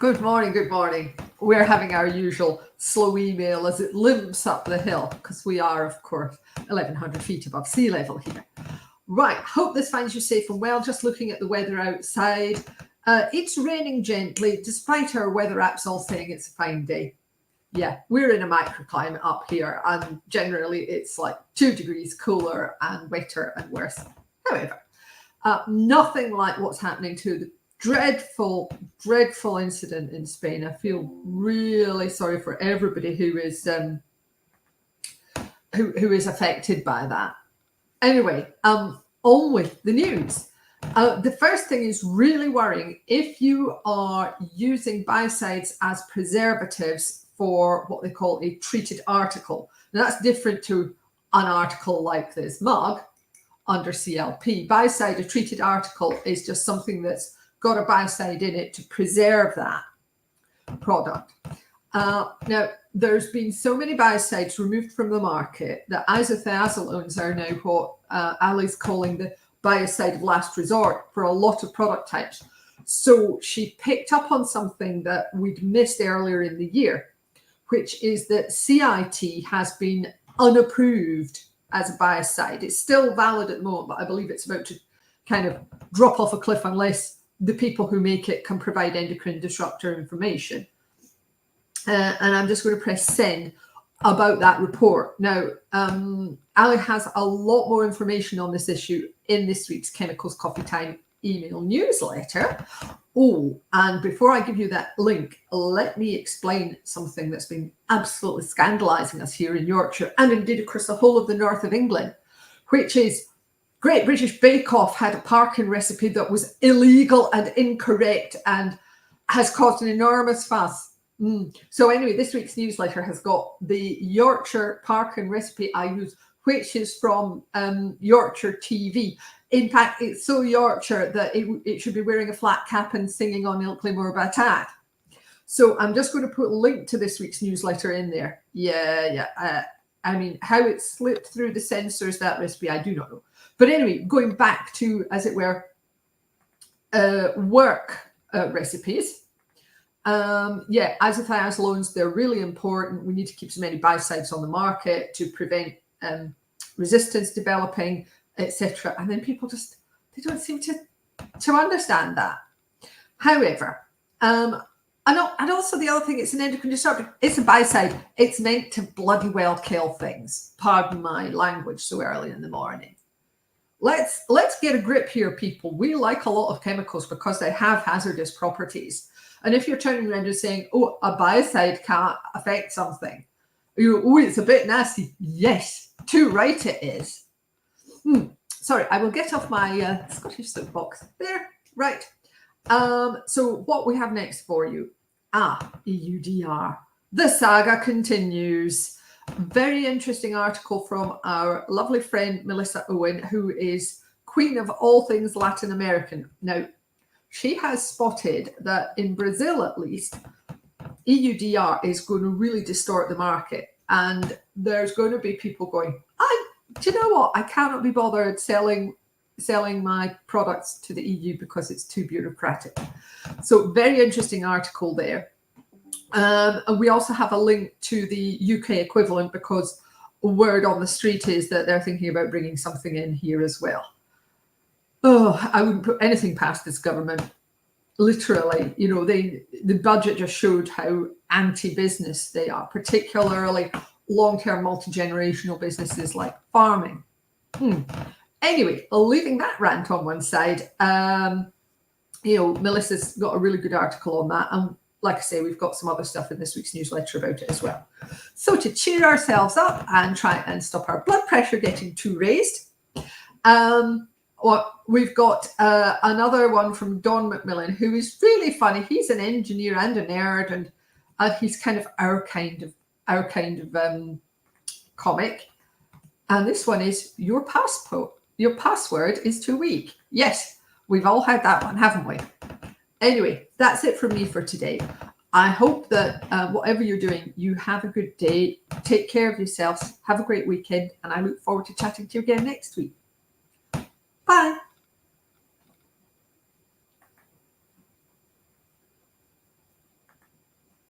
Good morning, good morning. We're having our usual slow email as it limps up the hill because we are, of course, 1,100 feet above sea level here. Right, hope this finds you safe and well. Just looking at the weather outside. It's raining gently, despite our weather apps all saying it's a fine day. Yeah, we're in a microclimate up here, and generally it's like 2 degrees cooler and wetter and worse. However, nothing like what's happening to the dreadful incident in Spain. I feel really sorry for everybody who is affected by that. Anyway, on with the news. The first thing is really worrying. If you are using biocides as preservatives for what they call a treated article, now that's different to an article like this mug under CLP. Biocide, a treated article, is just something that's got a biocide in it to preserve that product. Now, there's been so many biocides removed from the market that isothiazolones are now what Ali's calling the biocide of last resort for a lot of product types. So she picked up on something that we'd missed earlier in the year, which is that CIT has been unapproved as a biocide. It's still valid at the moment, but I believe it's about to kind of drop off a cliff unless the people who make it can provide endocrine disruptor information. And I'm just going to press send about that report. Now, Ali has a lot more information on this issue in this week's Chemicals Coffee Time email newsletter. Oh, and before I give you that link, let me explain something that's been absolutely scandalizing us here in Yorkshire and indeed across the whole of the north of England, which is Great British Bake Off had a parking recipe that was illegal and incorrect and has caused an enormous fuss. So anyway, this week's newsletter has got the Yorkshire parking recipe I use, which is from Yorkshire TV. In fact, it's so Yorkshire that it should be wearing a flat cap and singing on Ilkley Moor Batad. So I'm just going to put a link to this week's newsletter in there. I mean, how it slipped through the censors, that recipe, I do not know. But anyway, going back to, as it were, work recipes. Isothiazolones, they're really important. We need to keep as many biocides on the market to prevent resistance developing, etc. And then people they don't seem to understand that. However, and also the other thing, it's an endocrine disruptor. It's a biocide. It's meant to bloody well kill things. Pardon my language so early in the morning. Let's get a grip here, people. We like a lot of chemicals because they have hazardous properties. And if you're turning around and saying, oh, a biocide can't affect something, it's a bit nasty. Yes, too right it is. Sorry, I will get off my Scottish soapbox. There, right. So what we have next for you? EUDR. The saga continues. Very interesting article from our lovely friend Melissa Owen, who is queen of all things Latin American. Now, she has spotted that in Brazil, at least, EUDR is going to really distort the market. And there's going to be people going, do you know what? I cannot be bothered selling my products to the EU because it's too bureaucratic. So very interesting article there. And we also have a link to the UK equivalent because word on the street is that they're thinking about bringing something in here as well. Oh, I wouldn't put anything past this government. Literally, the budget just showed how anti-business they are, particularly long-term multi-generational businesses like farming. Anyway, leaving that rant on one side, Melissa's got a really good article on that. And like I say, we've got some other stuff in this week's newsletter about it as well. So to cheer ourselves up and try and stop our blood pressure getting too raised, we've got another one from Don McMillan, who is really funny. He's an engineer and a nerd, and he's kind of our kind of comic. And this one is your password is too weak. Yes, we've all had that one, haven't we? Anyway, that's it from me for today. I hope that whatever you're doing, you have a good day. Take care of yourselves. Have a great weekend. And I look forward to chatting to you again next week. Bye.